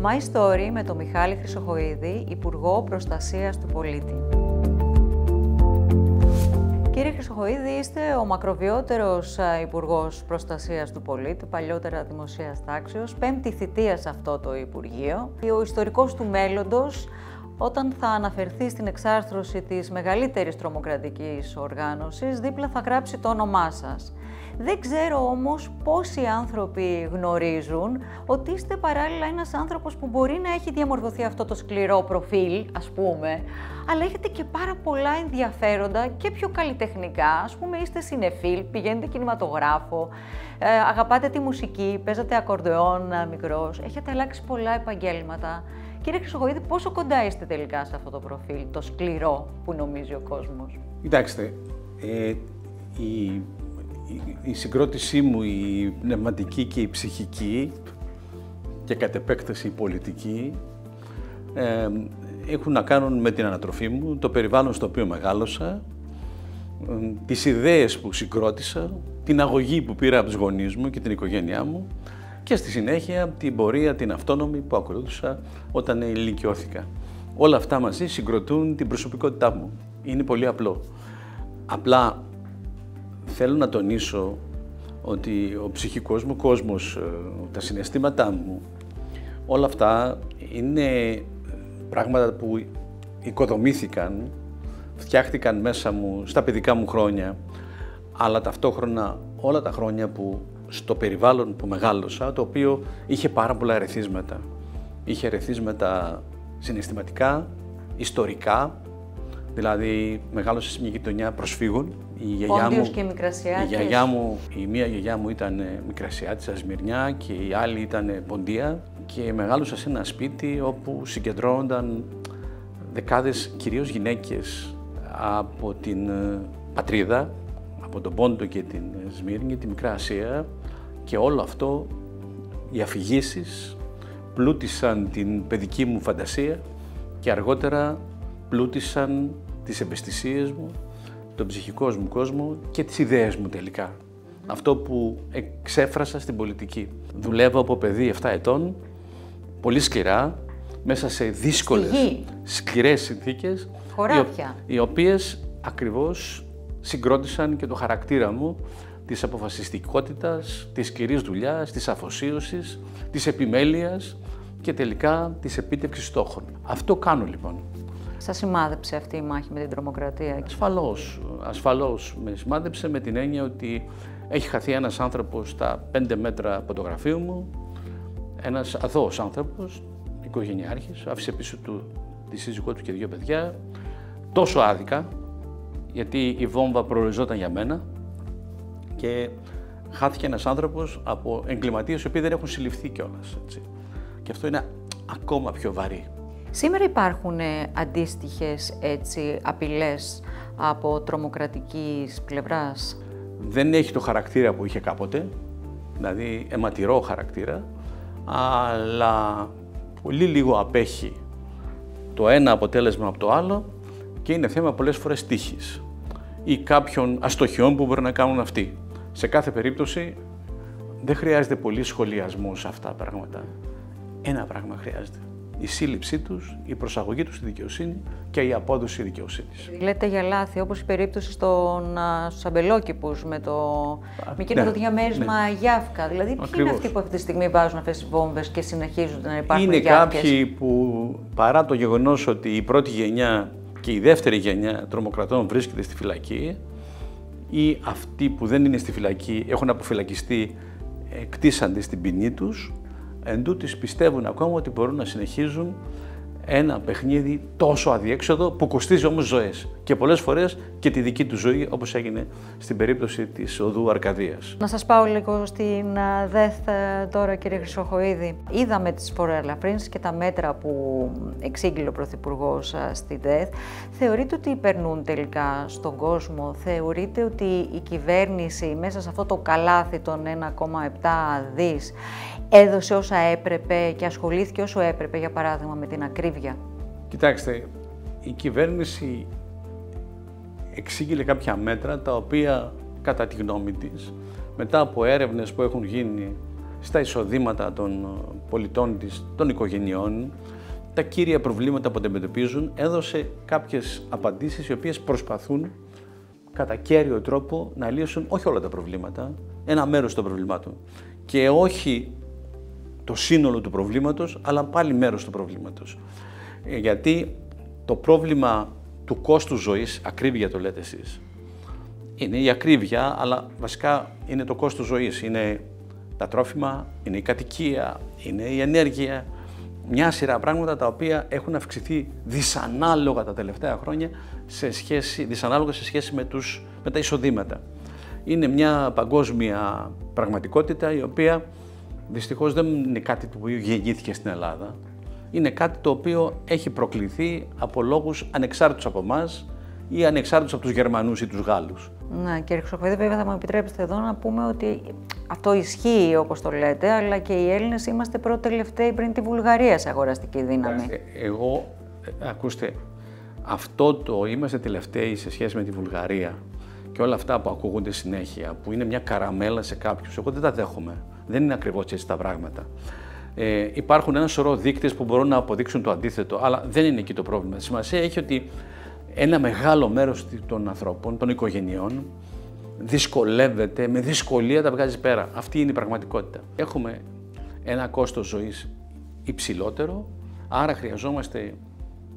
My Story με τον Μιχάλη Χρυσοχοΐδη, Υπουργό Προστασίας του Πολίτη. Κύριε Χρυσοχοΐδη, είστε ο μακροβιότερος Υπουργός Προστασίας του Πολίτη, παλιότερα Δημοσίας Τάξεως, πέμπτη θητεία σε αυτό το Υπουργείο. Ο ιστορικός του μέλλοντος, όταν θα αναφερθεί στην εξάρθρωση της μεγαλύτερης τρομοκρατικής οργάνωσης, δίπλα θα γράψει το όνομά σας. Δεν ξέρω όμως πόσοι άνθρωποι γνωρίζουν ότι είστε παράλληλα ένας άνθρωπος που μπορεί να έχει διαμορφωθεί αυτό το σκληρό προφίλ, ας πούμε, αλλά έχετε και πάρα πολλά ενδιαφέροντα και πιο καλλιτεχνικά. Ας πούμε, είστε συνεφίλ, πηγαίνετε κινηματογράφο, αγαπάτε τη μουσική, παίζατε ακορντεόν μικρός, έχετε αλλάξει πολλά επαγγέλματα. Κύριε Χρυσοχοΐδη, πόσο κοντά είστε τελικά σε αυτό το προφίλ, το σκληρό που νομίζει ο κόσμος? Κοιτάξτε, η συγκρότησή μου, η πνευματική και η ψυχική και κατ' επέκταση η πολιτική, έχουν να κάνουν με την ανατροφή μου, το περιβάλλον στο οποίο μεγάλωσα, τις ιδέες που συγκρότησα, την αγωγή που πήρα από τους γονείς μου και την οικογένειά μου και στη συνέχεια την πορεία, την αυτόνομη που ακολούθησα όταν ηλικιώθηκα. Όλα αυτά μαζί συγκροτούν την προσωπικότητά μου. Είναι πολύ απλό. Απλά θέλω να τονίσω ότι ο ψυχικός μου κόσμος, τα συναισθήματά μου, όλα αυτά είναι πράγματα που οικοδομήθηκαν, φτιάχτηκαν μέσα μου στα παιδικά μου χρόνια, αλλά ταυτόχρονα όλα τα χρόνια που στο περιβάλλον που μεγάλωσα, το οποίο είχε πάρα πολλά ερεθίσματα. Είχε ερεθίσματα συναισθηματικά, ιστορικά, δηλαδή μεγάλωσα σε μια γειτονιά προσφύγων. Πόντιος και Μικρασιάτης. Η μία γιαγιά μου ήταν Μικρασιάτισσα, Σμυρνιά, και η άλλη ήταν Ποντία, και μεγάλωσα σε ένα σπίτι όπου συγκεντρώνονταν δεκάδες κυρίως γυναίκες από την πατρίδα, από τον Πόντο και την Σμύρνη, τη Μικρά Ασία, και όλο αυτό, οι αφηγήσεις πλούτησαν την παιδική μου φαντασία και αργότερα πλούτησαν τις ευαισθησίες μου, τον ψυχικό μου κόσμο και τις ιδέες μου τελικά. Αυτό που εξέφρασα στην πολιτική. Δουλεύω από παιδί 7 ετών, πολύ σκληρά, μέσα σε δύσκολες, σκληρές συνθήκες, οι οποίες ακριβώς συγκρότησαν και το χαρακτήρα μου, της αποφασιστικότητας, της σκληρής δουλειάς, της αφοσίωσης, της επιμέλειας και τελικά της επίτευξης στόχων. Αυτό κάνω λοιπόν. Σας σημάδεψε αυτή η μάχη με την τρομοκρατία? Ασφαλώς με σημάδεψε, με την έννοια ότι έχει χαθεί ένας άνθρωπος στα 5 μέτρα από το γραφείο μου, ένας αθώος άνθρωπος, οικογενειάρχης, άφησε πίσω του τη σύζυγό του και 2 παιδιά, τόσο άδικα, γιατί η βόμβα προοριζόταν για μένα, και χάθηκε ένας άνθρωπος από εγκληματίες οι οποίοι δεν έχουν συλληφθεί κιόλας. Και αυτό είναι ακόμα πιο βαρύ. Σήμερα υπάρχουν αντίστοιχες απειλές από τρομοκρατικής πλευράς? Δεν έχει το χαρακτήρα που είχε κάποτε, δηλαδή αιματηρό χαρακτήρα, αλλά πολύ λίγο απέχει το ένα αποτέλεσμα από το άλλο και είναι θέμα πολλές φορές τύχης ή κάποιων αστοχιών που μπορεί να κάνουν αυτοί. Σε κάθε περίπτωση δεν χρειάζεται πολύ σχολιασμό σε αυτά τα πράγματα. Ένα πράγμα χρειάζεται. Η σύλληψή τους, η προσαγωγή τους στη δικαιοσύνη και η απόδοση δικαιοσύνης. Λέτε για λάθη, όπως η περίπτωση στους αμπελόκηπους με το διαμέρισμα Γιάφκα. Δηλαδή, ποιοι είναι αυτοί που αυτή τη στιγμή βάζουν αυτές τις βόμβες και συνεχίζουν να υπάρχουν Είναι Γιάφκες? κάποιοι που, παρά το γεγονός ότι η πρώτη γενιά και η δεύτερη γενιά τρομοκρατών βρίσκεται στη φυλακή, ή αυτοί που δεν είναι στη φυλακή, έχουν αποφυλακιστεί, κτίσανται στην ποινή τους, εντούτοις πιστεύουν ακόμα ότι μπορούν να συνεχίζουν ένα παιχνίδι τόσο αδιέξοδο που κοστίζει όμως ζωές και πολλές φορές και τη δική του ζωή, όπως έγινε στην περίπτωση της οδού Αρκαδίας. Να σας πάω λίγο στην ΔΕΘ τώρα, κύριε Χρυσοχοΐδη. Είδαμε τις φοροελαφρύνσεις και τα μέτρα που εξήγηλε ο Πρωθυπουργός στη ΔΕΘ. Θεωρείτε ότι περνούν τελικά στον κόσμο? Θεωρείτε ότι η κυβέρνηση μέσα σε αυτό το καλάθι των 1,7 δις έδωσε όσα έπρεπε και ασχολήθηκε όσο έπρεπε, για παράδειγμα, με την ακρίβεια? Κοιτάξτε, η κυβέρνηση εξήγηλε κάποια μέτρα τα οποία, κατά τη γνώμη της, μετά από έρευνες που έχουν γίνει στα εισοδήματα των πολιτών των οικογενειών, τα κύρια προβλήματα που αντιμετωπίζουν, έδωσε κάποιες απαντήσεις οι οποίες προσπαθούν κατά κέριο τρόπο να λύσουν όχι όλα τα προβλήματα, ένα μέρος των προβλημάτων και όχι το σύνολο του προβλήματος, αλλά πάλι μέρος του προβλήματος. Γιατί το πρόβλημα του κόστους ζωής, ακρίβεια το λέτε εσείς, είναι η ακρίβεια, αλλά βασικά είναι το κόστος ζωής. Είναι τα τρόφιμα, είναι η κατοικία, είναι η ενέργεια, μια σειρά πράγματα τα οποία έχουν αυξηθεί δυσανάλογα τα τελευταία χρόνια δυσανάλογα σε σχέση με τα εισοδήματα. Είναι μια παγκόσμια πραγματικότητα η οποία δυστυχώς δεν είναι κάτι που γεννήθηκε στην Ελλάδα. Είναι κάτι το οποίο έχει προκληθεί από λόγους ανεξάρτητους από εμάς ή ανεξάρτητους από τους Γερμανούς ή τους Γάλλους. Ναι, κύριε Χρυσοχοίδη, βέβαια θα μου επιτρέψετε εδώ να πούμε ότι αυτό ισχύει όπως το λέτε, αλλά και οι Έλληνες είμαστε πρώτοι-τελευταίοι πριν τη Βουλγαρία σε αγοραστική δύναμη. Ακούστε, αυτό το είμαστε τελευταίοι σε σχέση με τη Βουλγαρία και όλα αυτά που ακούγονται συνέχεια, που είναι μια καραμέλα σε κάποιους, εγώ δεν τα δέχομαι. Δεν είναι ακριβώς έτσι τα πράγματα. Υπάρχουν ένα σωρό δείκτες που μπορούν να αποδείξουν το αντίθετο, αλλά δεν είναι εκεί το πρόβλημα. Σημασία έχει ότι ένα μεγάλο μέρος των ανθρώπων, των οικογενειών, δυσκολεύεται, με δυσκολία τα βγάζει πέρα. Αυτή είναι η πραγματικότητα. Έχουμε ένα κόστος ζωής υψηλότερο, άρα χρειαζόμαστε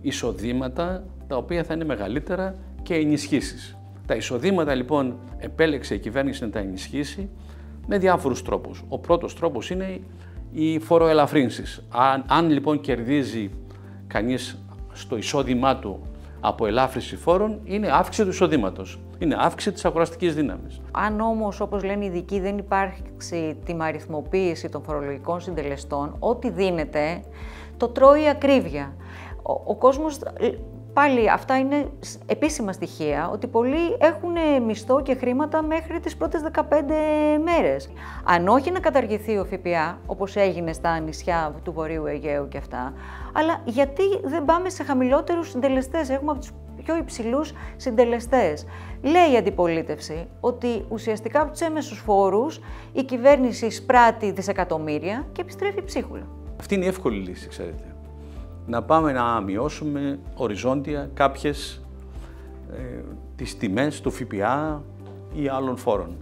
εισοδήματα τα οποία θα είναι μεγαλύτερα και ενισχύσεις. Τα εισοδήματα λοιπόν επέλεξε η κυβέρνηση να τα ενισχύσει με διάφορους τρόπους. Ο πρώτος τρόπος είναι οι φοροελαφρύνσεις. Αν λοιπόν κερδίζει κανείς στο εισόδημά του από ελάφρυνση φόρων, είναι αύξηση του εισοδήματος. Είναι αύξηση της αγοραστικής δύναμης. Αν όμως, όπως λένε οι ειδικοί, δεν υπάρξει τιμαριθμοποίηση των φορολογικών συντελεστών, ό,τι δίνεται το τρώει η ακρίβεια. Ο κόσμος, πάλι αυτά είναι επίσημα στοιχεία, ότι πολλοί έχουν μισθό και χρήματα μέχρι τις πρώτες 15 μέρες. Αν όχι να καταργηθεί ο ΦΠΑ, όπως έγινε στα νησιά του Βορείου Αιγαίου και αυτά, αλλά γιατί δεν πάμε σε χαμηλότερους συντελεστές, έχουμε από τους πιο υψηλούς συντελεστές. Λέει η αντιπολίτευση ότι ουσιαστικά από τους έμεσους φόρους η κυβέρνηση εισπράττει δισεκατομμύρια και επιστρέφει ψίχουλα. Αυτή είναι η εύκολη λύση, ξέρετε. Να πάμε να μειώσουμε οριζόντια κάποιες τις τιμές του ΦΠΑ ή άλλων φόρων.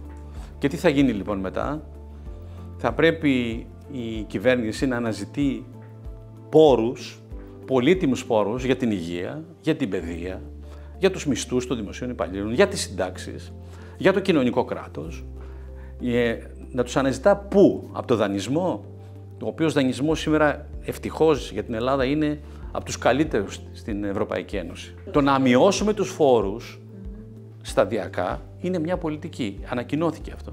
Και τι θα γίνει λοιπόν μετά? Θα πρέπει η κυβέρνηση να αναζητεί πόρους, πολύτιμους πόρους για την υγεία, για την παιδεία, για τους μισθούς των δημοσίων υπαλλήλων, για τις συντάξεις, για το κοινωνικό κράτος. Να τους αναζητά πού? Από το δανεισμό, ο οποίος δανεισμός σήμερα ευτυχώς για την Ελλάδα είναι από τους καλύτερους στην Ευρωπαϊκή Ένωση. Το να μειώσουμε τους φόρους σταδιακά είναι μια πολιτική, ανακοινώθηκε αυτό.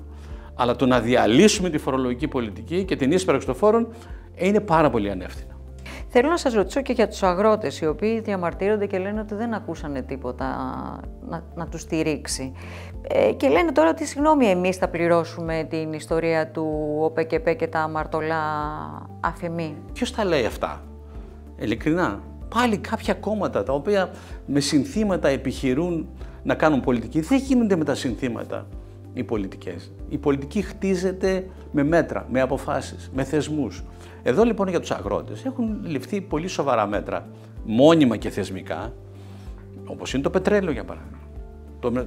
Αλλά το να διαλύσουμε τη φορολογική πολιτική και την ίσπραξη των φόρων είναι πάρα πολύ ανεύθυνο. Θέλω να σας ρωτήσω και για τους αγρότες, οι οποίοι διαμαρτύρονται και λένε ότι δεν ακούσανε τίποτα να τους στηρίξει. Και λένε τώρα ότι συγγνώμη, εμείς θα πληρώσουμε την ιστορία του ΟΠΕΚΕΠΕ και τα αμαρτωλά αφημί. Ποιος τα λέει αυτά? Ειλικρινά. Πάλι κάποια κόμματα τα οποία με συνθήματα επιχειρούν να κάνουν πολιτική. Δεν γίνονται με τα συνθήματα οι πολιτικές. Η πολιτική χτίζεται με μέτρα, με αποφάσεις, με θεσμούς. Εδώ λοιπόν για τους αγρότες έχουν ληφθεί πολύ σοβαρά μέτρα, μόνιμα και θεσμικά, όπως είναι το πετρέλαιο για παράδειγμα.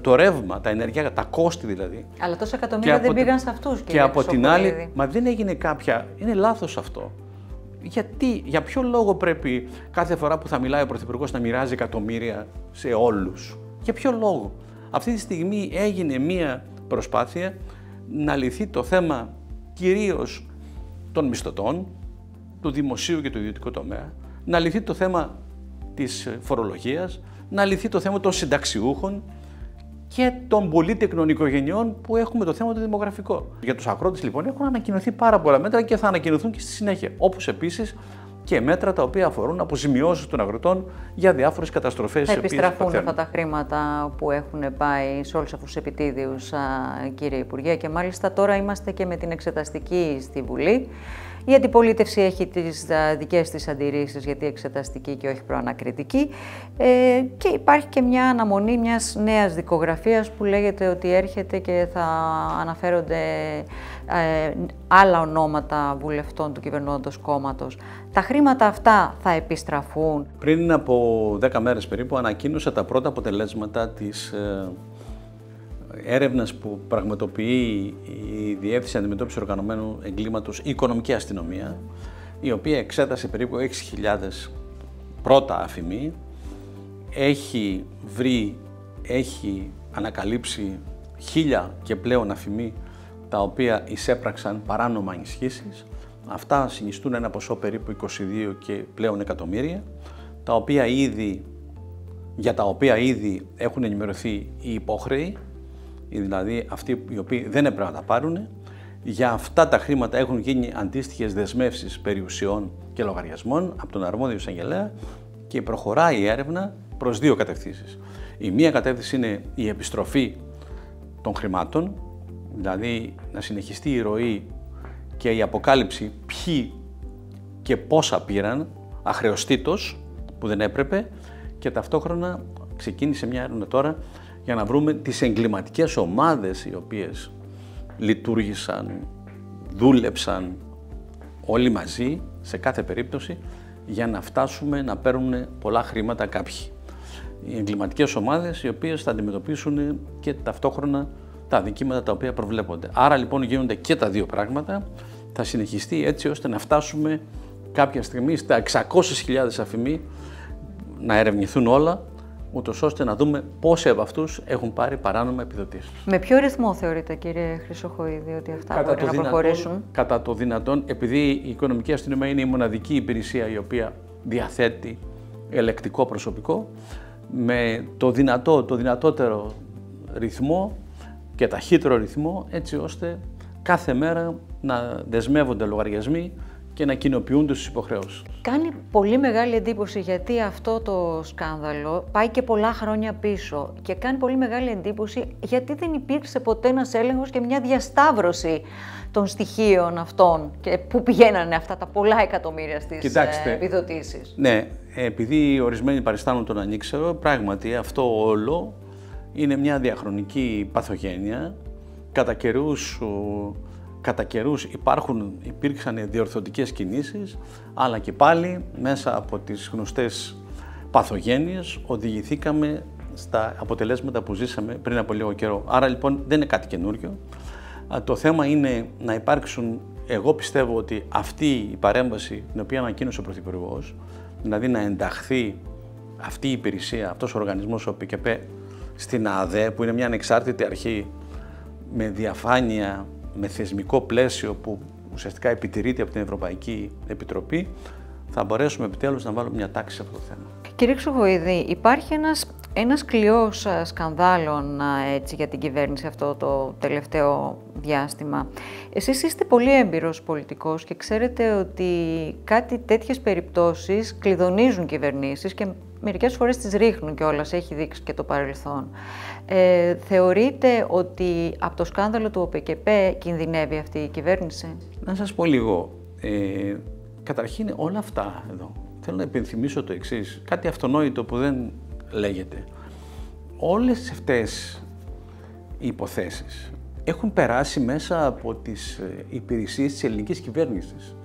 Το ρεύμα, τα ενεργειακά, τα κόστη δηλαδή. Αλλά τόσα εκατομμύρια δεν πήγαν σε αυτούς, κύριε Και από την άλλη, μα δεν έγινε κάποια, είναι λάθος αυτό. Γιατί, για ποιο λόγο πρέπει κάθε φορά που θα μιλάει ο Πρωθυπουργός να μοιράζει εκατομμύρια σε όλους? Για ποιο λόγο? Αυτή τη στιγμή έγινε μία προσπάθεια να λυθεί το θέμα κυρίως των μισθωτών, του δημοσίου και του ιδιωτικού τομέα, να λυθεί το θέμα της φορολογίας, να λυθεί το θέμα των συνταξιούχων και των πολύτεκνων οικογενειών που έχουμε το θέμα το δημογραφικό. Για τους αγρότες λοιπόν έχουν ανακοινωθεί πάρα πολλά μέτρα και θα ανακοινωθούν και στη συνέχεια. Όπως επίσης και μέτρα τα οποία αφορούν αποζημιώσεις των αγροτών για διάφορες καταστροφές. Θα επιστραφούν αυτά τα χρήματα που έχουν πάει σε όλους αυτούς τους επιτίδιους, κύριε Υπουργέ, και μάλιστα τώρα είμαστε και με την εξεταστική στη Βουλή. Η αντιπολίτευση έχει τις δικές της αντιρρήσεις, γιατί εξεταστική και όχι προανακριτική, και υπάρχει και μια αναμονή μιας νέας δικογραφίας που λέγεται ότι έρχεται και θα αναφέρονται άλλα ονόματα βουλευτών του κυβερνώντος κόμματος. Τα χρήματα αυτά θα επιστραφούν? Πριν από 10 μέρες περίπου ανακοίνωσα τα πρώτα αποτελέσματα της έρευνας που πραγματοποιεί η Διεύθυνση Αντιμετώπισης Οργανωμένου Εγκλήματος, η Οικονομική Αστυνομία, η οποία εξέτασε περίπου 6.000 πρώτα αφημί, έχει ανακαλύψει 1.000 και πλέον αφημί τα οποία εισέπραξαν παράνομα ενισχύσεις. Αυτά συνιστούν ένα ποσό περίπου 22 και πλέον εκατομμύρια, για τα οποία ήδη έχουν ενημερωθεί οι υπόχρεοι, δηλαδή αυτοί οι οποίοι δεν έπρεπε να τα πάρουν. Για αυτά τα χρήματα έχουν γίνει αντίστοιχες δεσμεύσεις περιουσιών και λογαριασμών από τον αρμόδιο εισαγγελέα και προχωράει η έρευνα προς δύο κατευθύνσεις. Η μία κατεύθυνση είναι η επιστροφή των χρημάτων, δηλαδή να συνεχιστεί η ροή και η αποκάλυψη ποιοι και πόσα πήραν αχρεωστήτως που δεν έπρεπε, και ταυτόχρονα ξεκίνησε μια έρευνα τώρα για να βρούμε τις εγκληματικές ομάδες οι οποίες λειτουργήσαν, δούλεψαν όλοι μαζί σε κάθε περίπτωση για να φτάσουμε να παίρνουν πολλά χρήματα κάποιοι. Οι εγκληματικές ομάδες οι οποίες θα αντιμετωπίσουν και ταυτόχρονα τα αδικήματα τα οποία προβλέπονται. Άρα λοιπόν γίνονται και τα δύο πράγματα, θα συνεχιστεί έτσι ώστε να φτάσουμε κάποια στιγμή στα 600.000 αφημί, να ερευνηθούν όλα, ούτως ώστε να δούμε πόσοι από αυτούς έχουν πάρει παράνομα επιδοτήσεις. Με ποιο ρυθμό θεωρείτε, κύριε Χρυσοχοΐδη, ότι αυτά μπορεί να προχωρήσουν? Κατά το δυνατόν, επειδή η Οικονομική Αστυνομία είναι η μοναδική υπηρεσία η οποία διαθέτει ελεκτικό προσωπικό, με το δυνατότερο ρυθμό και ταχύτερο ρυθμό, έτσι ώστε κάθε μέρα να δεσμεύονται λογαριασμοί και να κοινοποιούνται στις υποχρεώσεις. Κάνει πολύ μεγάλη εντύπωση, γιατί αυτό το σκάνδαλο πάει και πολλά χρόνια πίσω, και κάνει πολύ μεγάλη εντύπωση γιατί δεν υπήρξε ποτέ ένας έλεγχος και μια διασταύρωση των στοιχείων αυτών και πού πηγαίνανε αυτά τα πολλά εκατομμύρια στις επιδοτήσεις. Ναι, επειδή ορισμένοι παριστάνουν τον ανήξερο, πράγματι αυτό όλο είναι μια διαχρονική παθογένεια. Κατά καιρούς υπήρξαν διορθωτικές κινήσεις, αλλά και πάλι μέσα από τις γνωστές παθογένειες οδηγηθήκαμε στα αποτελέσματα που ζήσαμε πριν από λίγο καιρό. Άρα λοιπόν δεν είναι κάτι καινούριο. Το θέμα είναι να υπάρξουν, εγώ πιστεύω ότι αυτή η παρέμβαση την οποία ανακοίνωσε ο Πρωθυπουργός, δηλαδή να ενταχθεί αυτή η υπηρεσία, αυτός ο οργανισμός, ο ΠΚΠ, στην ΑΔΕ, που είναι μια ανεξάρτητη αρχή με διαφάνεια, με θεσμικό πλαίσιο που ουσιαστικά επιτηρείται από την Ευρωπαϊκή Επιτροπή, θα μπορέσουμε επιτέλους να βάλουμε μια τάξη σε αυτό το θέμα. Κύριε Χρυσοχοΐδη, υπάρχει ένας κλειός σκανδάλων έτσι, για την κυβέρνηση αυτό το τελευταίο διάστημα. Εσείς είστε πολύ έμπειρος πολιτικός και ξέρετε ότι κάτι τέτοιες περιπτώσεις κλειδονίζουν κυβερνήσεις και μερικές φορές τις ρίχνουν κιόλας, έχει δείξει και το παρελθόν. Θεωρείτε ότι από το σκάνδαλο του ΟΠΚΠ κινδυνεύει αυτή η κυβέρνηση? Να σας πω λίγο. Καταρχήν όλα αυτά εδώ. Θέλω να υπενθυμίσω το εξής, κάτι αυτονόητο που δεν λέγεται. Όλες αυτές οι υποθέσεις έχουν περάσει μέσα από τις υπηρεσίες της ελληνικής κυβέρνησης.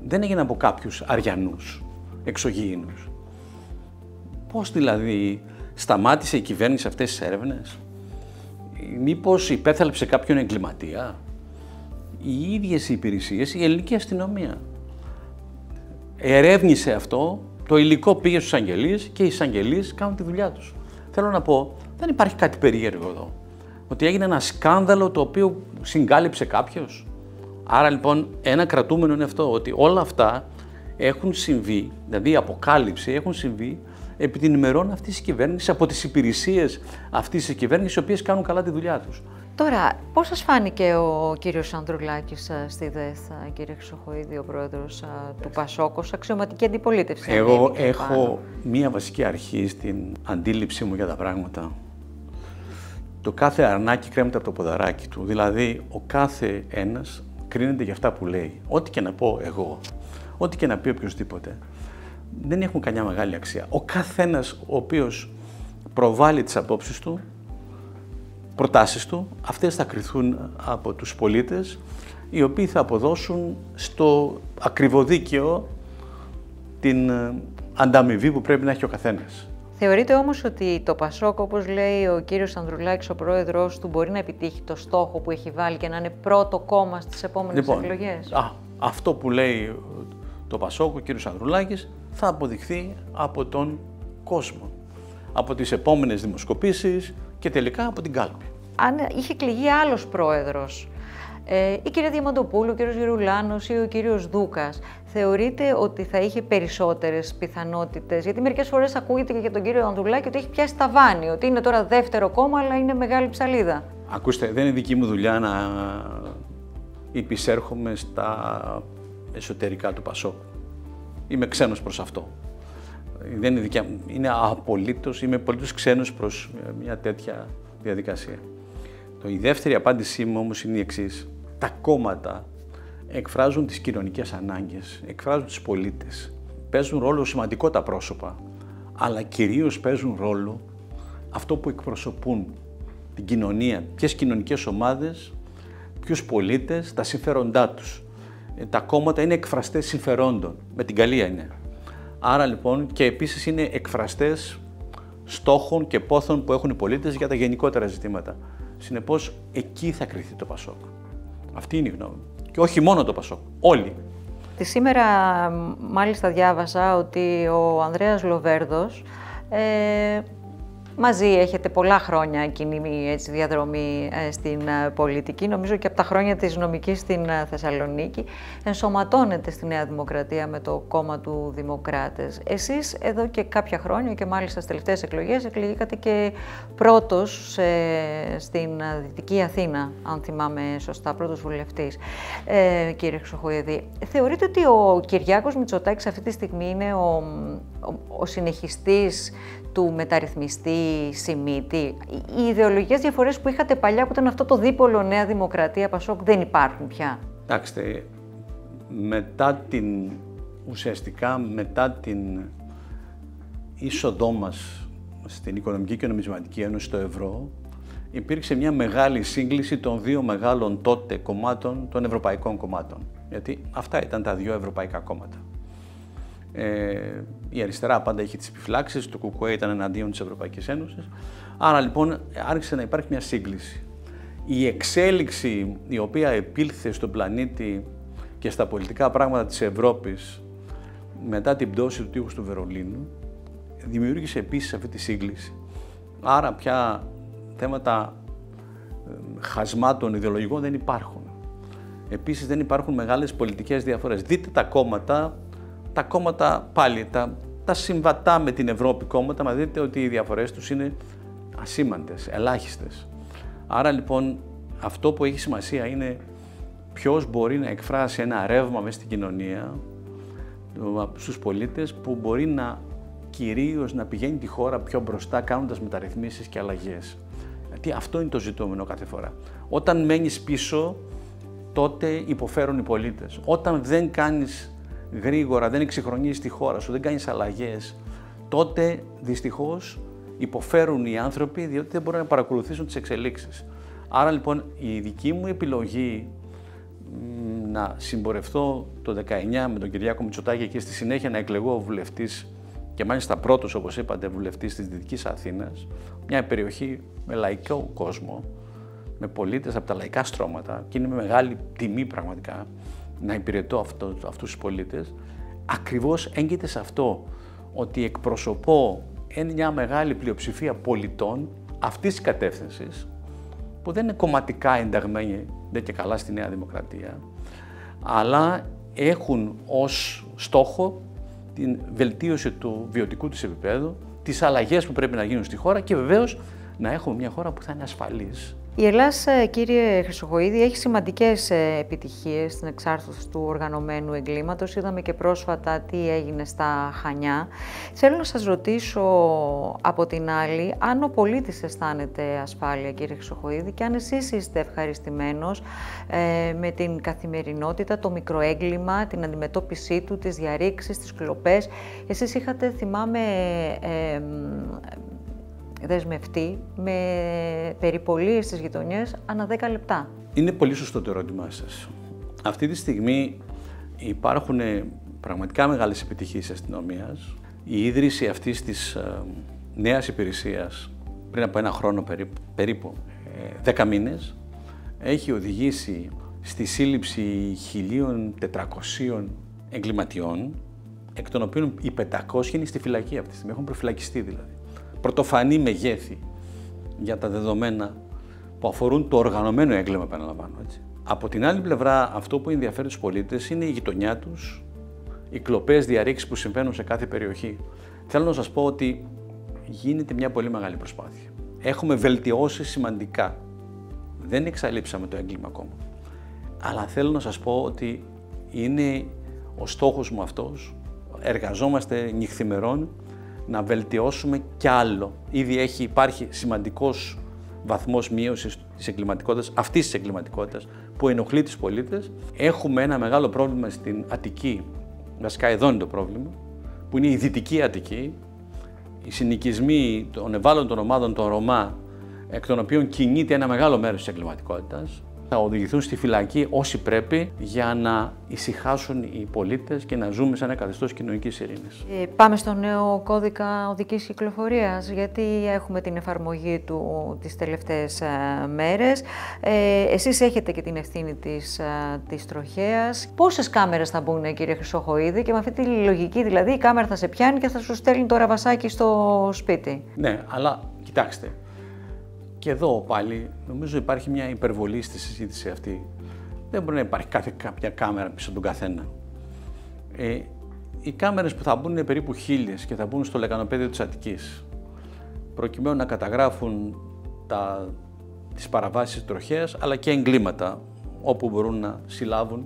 Δεν έγιναν από κάποιους αριανούς, εξωγήινους. Πώς δηλαδή σταμάτησε η κυβέρνηση αυτές τις έρευνες? Μήπως υπέθαλψε κάποιον εγκληματία? Οι ίδιες οι υπηρεσίες, η ελληνική αστυνομία ερεύνησε αυτό, το υλικό πήγε στους εισαγγελείς και οι εισαγγελείς κάνουν τη δουλειά τους. Θέλω να πω, δεν υπάρχει κάτι περίεργο εδώ. Ότι έγινε ένα σκάνδαλο το οποίο συγκάλυψε κάποιος. Άρα λοιπόν ένα κρατούμενο είναι αυτό, ότι όλα αυτά έχουν συμβεί, δηλαδή η αποκάλυψη έχουν συμβεί επί την ημερών αυτής της κυβέρνησης, από τις υπηρεσίες αυτής της κυβέρνησης, οι οποίες κάνουν καλά τη δουλειά τους. Τώρα, πώς σας φάνηκε ο κύριος Ανδρουλάκης στη ΔΕΘ, κύριε Χρυσοχοΐδη, ο πρόεδρος του ΠΑΣΟΚ, ως αξιωματική αντιπολίτευση? Εγώ έχω μία βασική αρχή στην αντίληψή μου για τα πράγματα. Το κάθε αρνάκι κρέμεται από το ποδαράκι του. Δηλαδή, ο κάθε ένας κρίνεται για αυτά που λέει. Ό,τι και να πω εγώ, ό,τι και να πει οποιοδήποτε, δεν έχουν καμιά μεγάλη αξία. Ο καθένας ο οποίος προβάλλει τις απόψεις του, προτάσεις του, αυτές θα κριθούν από τους πολίτες, οι οποίοι θα αποδώσουν στο ακριβοδίκαιο την ανταμοιβή που πρέπει να έχει ο καθένας. Θεωρείτε όμως ότι το Πασόκ, όπως λέει ο κύριος Ανδρουλάκης, ο πρόεδρος του, μπορεί να επιτύχει το στόχο που έχει βάλει και να είναι πρώτο κόμμα στις επόμενες εκλογές? Αυτό που λέει το Πασόκ, ο κύριος Ανδρουλάκης, θα αποδειχθεί από τον κόσμο, από τις επόμενες δημοσκοπήσεις και τελικά από την κάλπη. Αν είχε εκλεγεί άλλος πρόεδρος, η κυρία Διαμαντοπούλου, ο κύριος Γερουλάνος ή ο κύριος Δούκας, θεωρείτε ότι θα είχε περισσότερες πιθανότητες? Γιατί μερικές φορές ακούγεται και για τον κύριο Ανδρουλάκη ότι έχει πιάσει ταβάνι, ότι είναι τώρα δεύτερο κόμμα, αλλά είναι μεγάλη ψαλίδα. Ακούστε, δεν είναι δική μου δουλειά να υπησέρχομαι στα εσωτερικά του Πασόκ. Είμαι ξένος προς αυτό. Δεν είναι δικιά μου. Είμαι απολύτως ξένος προς μια τέτοια διαδικασία. Η δεύτερη απάντησή μου όμως είναι η εξής. Τα κόμματα εκφράζουν τις κοινωνικές ανάγκες, εκφράζουν τους πολίτες. Παίζουν ρόλο σημαντικό τα πρόσωπα, αλλά κυρίως παίζουν ρόλο αυτό που εκπροσωπούν την κοινωνία, ποιες κοινωνικές ομάδες, ποιους πολίτες, τα συμφέροντά τους. Τα κόμματα είναι εκφραστές συμφερόντων, με την καλή έννοια. Άρα λοιπόν και επίσης είναι εκφραστές στόχων και πόθων που έχουν οι πολίτες για τα γενικότερα ζητήματα. Συνεπώς, εκεί θα κριθεί το Πασόκ. Αυτή είναι η γνώμη μου. Και όχι μόνο το Πασόκ, όλοι. Σήμερα μάλιστα διάβασα ότι ο Ανδρέας Λοβέρδος, μαζί έχετε πολλά χρόνια κοινή διαδρομή στην πολιτική, νομίζω και από τα χρόνια της νομικής στην Θεσσαλονίκη, ενσωματώνετε στη Νέα Δημοκρατία με το κόμμα του Δημοκράτες. Εσείς εδώ και κάποια χρόνια και μάλιστα στις τελευταίες εκλογές εκλεγήκατε και πρώτος στην Δυτική Αθήνα, αν θυμάμαι σωστά, πρώτος βουλευτής, κύριε Χρυσοχοϊδή. Θεωρείτε ότι ο Κυριάκος Μητσοτάκης αυτή τη στιγμή είναι ο συνεχιστής του μεταρρυθμιστή Σιμίτη? Οι ιδεολογικές διαφορές που είχατε παλιά, που ήταν αυτό το δίπολο Νέα Δημοκρατία Πασόκ, δεν υπάρχουν πια? Κοιτάξτε, ουσιαστικά μετά την είσοδό μας στην Οικονομική και Νομισματική Ένωση, στο ευρώ, υπήρξε μια μεγάλη σύγκληση των δύο μεγάλων τότε κομμάτων, των ευρωπαϊκών κομμάτων. Γιατί αυτά ήταν τα δύο ευρωπαϊκά κόμματα. Η αριστερά πάντα είχε τις επιφυλάξεις, το ΚΚΕ ήταν εναντίον της Ευρωπαϊκής Ένωσης. Άρα λοιπόν άρχισε να υπάρχει μια σύγκληση. Η εξέλιξη η οποία επήλθε στον πλανήτη και στα πολιτικά πράγματα της Ευρώπης μετά την πτώση του τείχους του Βερολίνου δημιούργησε επίσης αυτή τη σύγκληση. Άρα πια θέματα χασμάτων ιδεολογικών δεν υπάρχουν. Επίσης δεν υπάρχουν μεγάλες πολιτικές διαφορές. Δείτε τα κόμματα πάλι, τα συμβατά με την Ευρώπη κόμματα, μα δείτε ότι οι διαφορές τους είναι ασήμαντες, ελάχιστες. Άρα λοιπόν αυτό που έχει σημασία είναι ποιος μπορεί να εκφράσει ένα ρεύμα μέσα στην κοινωνία, στους πολίτες, που μπορεί κυρίως να πηγαίνει τη χώρα πιο μπροστά κάνοντας μεταρρυθμίσεις και αλλαγές. Γιατί αυτό είναι το ζητούμενο κάθε φορά. Όταν μένεις πίσω, τότε υποφέρουν οι πολίτες. Όταν δεν κάνεις γρήγορα, δεν εξυγχρονίζεις τη χώρα σου, δεν κάνεις αλλαγές, τότε δυστυχώς υποφέρουν οι άνθρωποι, διότι δεν μπορούν να παρακολουθήσουν τις εξελίξεις. Άρα λοιπόν η δική μου επιλογή να συμπορευτώ το 19 με τον Κυριάκο Μητσοτάκη και στη συνέχεια να εκλεγώ βουλευτής, και μάλιστα πρώτος, όπως είπατε, βουλευτής της Δυτικής Αθήνας, μια περιοχή με λαϊκό κόσμο, με πολίτες από τα λαϊκά στρώματα, και είναι με μεγάλη τιμή πραγματικά να υπηρετώ αυτούς τους πολίτες, ακριβώς έγκυται σε αυτό, ότι εκπροσωπώ μια μεγάλη πλειοψηφία πολιτών αυτής της κατεύθυνσης, που δεν είναι κομματικά ενταγμένοι, δεν και καλά, στη Νέα Δημοκρατία, αλλά έχουν ως στόχο την βελτίωση του βιωτικού της επίπεδου, τις αλλαγές που πρέπει να γίνουν στη χώρα και βεβαίως να έχουμε μια χώρα που θα είναι ασφαλής. Η Ελλάς, κύριε Χρυσοχοϊδή, έχει σημαντικές επιτυχίες στην εξάρτηση του οργανωμένου εγκλήματος. Είδαμε και πρόσφατα τι έγινε στα Χανιά. Θέλω να σας ρωτήσω από την άλλη, αν ο πολίτης αισθάνεται ασφάλεια, κύριε Χρυσοχοϊδή, και αν εσείς είστε ευχαριστημένος με την καθημερινότητα, το μικροέγκλημα, την αντιμετώπιση του, τις διαρρήξεις, τις κλοπές. Εσείς είχατε, θυμάμαι, δεσμευτεί με περιπολίες στις γειτονιές ανά 10 λεπτά. Είναι πολύ σωστό το ερώτημά σας. Αυτή τη στιγμή υπάρχουν πραγματικά μεγάλες επιτυχίες της αστυνομίας. Η ίδρυση αυτής της νέας υπηρεσίας πριν από ένα χρόνο περίπου 10 μήνες έχει οδηγήσει στη σύλληψη 1.400 εγκληματιών, εκ των οποίων οι 500 είναι στη φυλακή αυτή τη στιγμή, έχουν προφυλακιστεί δηλαδή. Πρωτοφανή μεγέθη για τα δεδομένα που αφορούν το οργανωμένο έγκλημα, επαναλαμβάνω, έτσι. Από την άλλη πλευρά, αυτό που ενδιαφέρει τους πολίτες είναι η γειτονιά τους, οι κλοπές, διαρρήξεις που συμβαίνουν σε κάθε περιοχή. Θέλω να σας πω ότι γίνεται μια πολύ μεγάλη προσπάθεια. Έχουμε βελτιώσει σημαντικά. Δεν εξαλείψαμε το έγκλημα ακόμα. Αλλά θέλω να σας πω ότι είναι ο στόχος μου αυτός. Εργαζόμαστε νυχθημερών να βελτιώσουμε κι άλλο. Ήδη υπάρχει σημαντικός βαθμός μείωσης της εγκληματικότητας, αυτής της εγκληματικότητας που ενοχλεί τους πολίτες. Έχουμε ένα μεγάλο πρόβλημα στην Αττική, βασικά εδώ είναι το πρόβλημα, που είναι η Δυτική Αττική, οι συνοικισμοί των ευάλωτων ομάδων των Ρωμά, εκ των οποίων κινείται ένα μεγάλο μέρος της εγκληματικότητας. Θα οδηγηθούν στη φυλακή όσοι πρέπει για να ησυχάσουν οι πολίτες και να ζούμε σε ένα καθεστώς κοινωνικής ειρήνης. Πάμε στο νέο κώδικα οδικής κυκλοφορίας, γιατί έχουμε την εφαρμογή του τις τελευταίες μέρες. Εσείς έχετε και την ευθύνη της τροχέας. Πόσες κάμερες θα μπουν, κύριε Χρυσοχοΐδη, και με αυτή τη λογική δηλαδή η κάμερα θα σε πιάνει και θα σου στέλνει το ραβασάκι στο σπίτι? Ναι, αλλά κοιτάξτε. Και εδώ πάλι νομίζω υπάρχει μια υπερβολή στη συζήτηση αυτή. Δεν μπορεί να υπάρχει κάποια κάμερα πίσω τον καθένα. Οι κάμερες που θα μπουν είναι περίπου 1.000 και θα μπουν στο λεκανοπέδιο της Αττικής, προκειμένου να καταγράφουν τις παραβάσεις τροχέας, αλλά και εγκλήματα, όπου μπορούν να συλλάβουν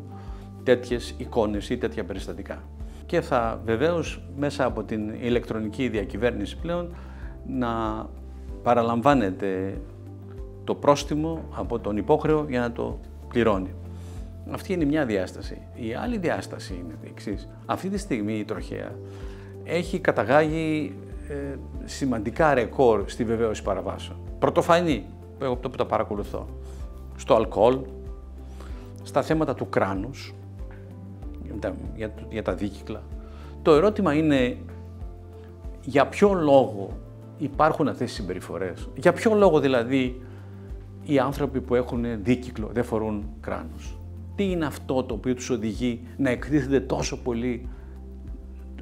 τέτοιες εικόνες ή τέτοια περιστατικά. Και θα βεβαίως μέσα από την ηλεκτρονική διακυβέρνηση πλέον να παραλαμβάνεται το πρόστιμο από τον υπόχρεο για να το πληρώνει. Αυτή είναι μια διάσταση. Η άλλη διάσταση είναι η εξής. Αυτή τη στιγμή η τροχέα έχει καταγάγει σημαντικά ρεκόρ στη βεβαίωση παραβάσεων. Πρωτοφανή, εγώ που τα παρακολουθώ, στο αλκοόλ, στα θέματα του κράνους, για τα δίκυκλα. Το ερώτημα είναι για ποιο λόγο υπάρχουν αυτές τις συμπεριφορές. Για ποιο λόγο δηλαδή οι άνθρωποι που έχουν δίκυκλο δεν φορούν κράνος? Τι είναι αυτό το οποίο τους οδηγεί να εκτίθενται τόσο πολύ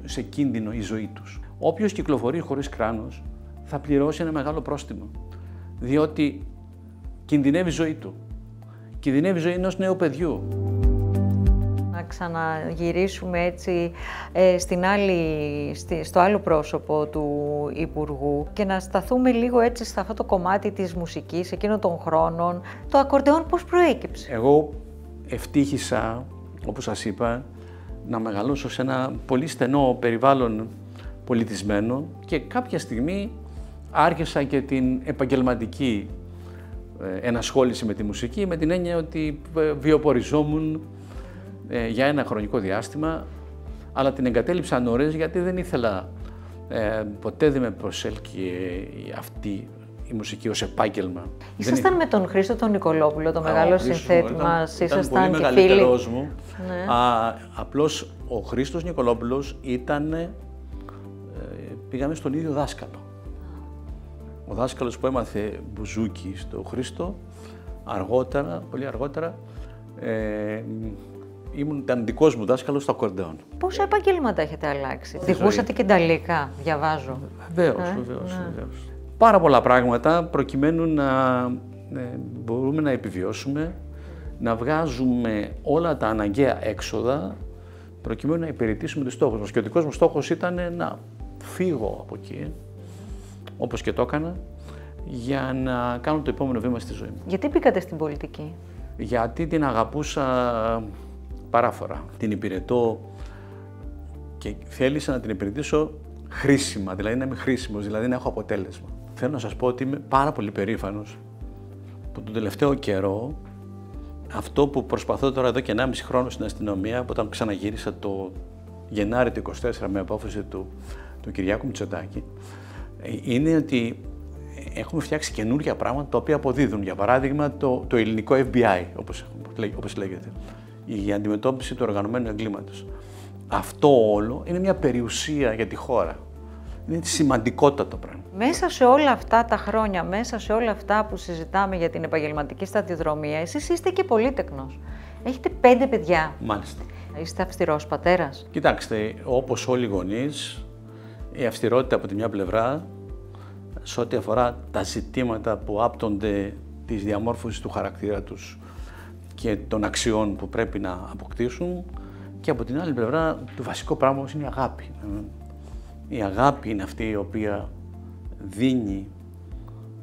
σε κίνδυνο η ζωή τους? Όποιος κυκλοφορεί χωρίς κράνος θα πληρώσει ένα μεγάλο πρόστιμο, διότι κινδυνεύει η ζωή του. Κινδυνεύει η ζωή ενός νέου παιδιού. Να ξαναγυρίσουμε έτσι στο άλλο πρόσωπο του Υπουργού και να σταθούμε λίγο έτσι σε αυτό το κομμάτι της μουσικής εκείνων των χρόνων. Το ακορντεόν πώς προέκυψε? Εγώ ευτύχησα, όπως σας είπα, να μεγαλώσω σε ένα πολύ στενό περιβάλλον πολιτισμένο και κάποια στιγμή άρχισα και την επαγγελματική ενασχόληση με τη μουσική, με την έννοια ότι βιοποριζόμουν για ένα χρονικό διάστημα, αλλά την εγκατέλειψα νωρίς γιατί δεν ήθελα, ποτέ δεν με προσέλκυε αυτή η μουσική ως επάγγελμα. Ήσασταν με τον Χρήστο τον Νικολόπουλο, το μεγάλο συνθέτη μας, ήσασταν πολύ και φίλοι? μεγαλύτερός μου. Ναι. Απλώς ο Χρήστος Νικολόπουλος πήγαμε στον ίδιο δάσκαλο. Ο δάσκαλος που έμαθε μπουζούκι στο Χρήστο, αργότερα, πολύ αργότερα, ήταν δικός μου δάσκαλος στο ακορντεόν. Πόσα επαγγέλματα έχετε αλλάξει? Διηγούσατε και νταλικά, διαβάζω. Βεβαίως. Πάρα πολλά πράγματα προκειμένου να μπορούμε να επιβιώσουμε, να βγάζουμε όλα τα αναγκαία έξοδα προκειμένου να υπηρετήσουμε τους στόχους μας. Και ο δικός μου στόχος ήταν να φύγω από εκεί, όπως και το έκανα, για να κάνω το επόμενο βήμα στη ζωή μου. Γιατί μπήκατε στην πολιτική? Γιατί την αγαπούσα παράφορα. Την υπηρετώ και θέλησα να την υπηρετήσω χρήσιμα, δηλαδή να είμαι χρήσιμος, δηλαδή να έχω αποτέλεσμα. Θέλω να σας πω ότι είμαι πάρα πολύ περήφανος που τον τελευταίο καιρό αυτό που προσπαθώ τώρα εδώ και 1,5 χρόνο στην αστυνομία, από όταν ξαναγύρισα το Γενάρη του 2024 με απόφαση του Κυριάκου Μητσοτάκη, είναι ότι έχουμε φτιάξει καινούργια πράγματα τα οποία αποδίδουν. Για παράδειγμα, το ελληνικό FBI, όπως λέγεται, η αντιμετώπιση του οργανωμένου εγκλήματος. Αυτό όλο είναι μια περιουσία για τη χώρα. Είναι σημαντικότατο πράγμα. Μέσα σε όλα αυτά τα χρόνια, μέσα σε όλα αυτά που συζητάμε για την επαγγελματική σταδιοδρομία, εσείς είστε και πολύτεκνος. Έχετε 5 παιδιά. Μάλιστα. Είστε αυστηρός πατέρας. Κοιτάξτε, όπως όλοι οι γονείς, η αυστηρότητα από τη μια πλευρά, σε ό,τι αφορά τα ζητήματα που άπτονται της διαμόρφωσης του χαρακτήρα τους και των αξιών που πρέπει να αποκτήσουν, και από την άλλη πλευρά, το βασικό πράγμα είναι η αγάπη. Η αγάπη είναι αυτή η οποία δίνει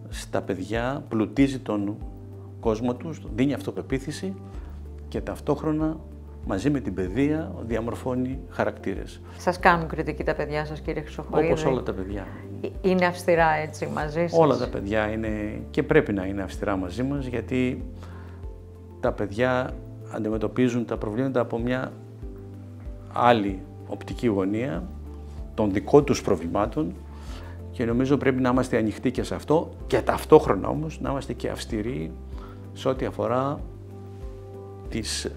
στα παιδιά, πλουτίζει τον κόσμο τους, δίνει αυτοπεποίθηση και ταυτόχρονα μαζί με την παιδεία διαμορφώνει χαρακτήρες. Σας κάνουν κριτική τα παιδιά σας, κύριε Χρυσοχοΐδη? Όπως όλα τα παιδιά. Είναι αυστηρά έτσι μαζί σας? Όλα τα παιδιά είναι και πρέπει να είναι αυστηρά μαζί μας, γιατί τα παιδιά αντιμετωπίζουν τα προβλήματα από μια άλλη οπτική γωνία των δικών τους προβλημάτων και νομίζω πρέπει να είμαστε ανοιχτοί και σε αυτό και ταυτόχρονα όμως να είμαστε και αυστηροί σε ό,τι αφορά τις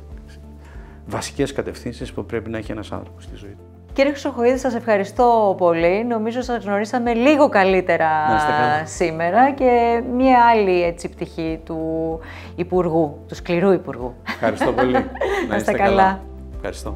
βασικές κατευθύνσεις που πρέπει να έχει ένας άνθρωπος στη ζωή του. Κύριε Χρυσοχοΐδη, σας ευχαριστώ πολύ. Νομίζω σας γνωρίσαμε λίγο καλύτερα σήμερα και μια άλλη έτσι πτυχή του Υπουργού, του σκληρού Υπουργού. Ευχαριστώ πολύ. Να είστε καλά. Ευχαριστώ.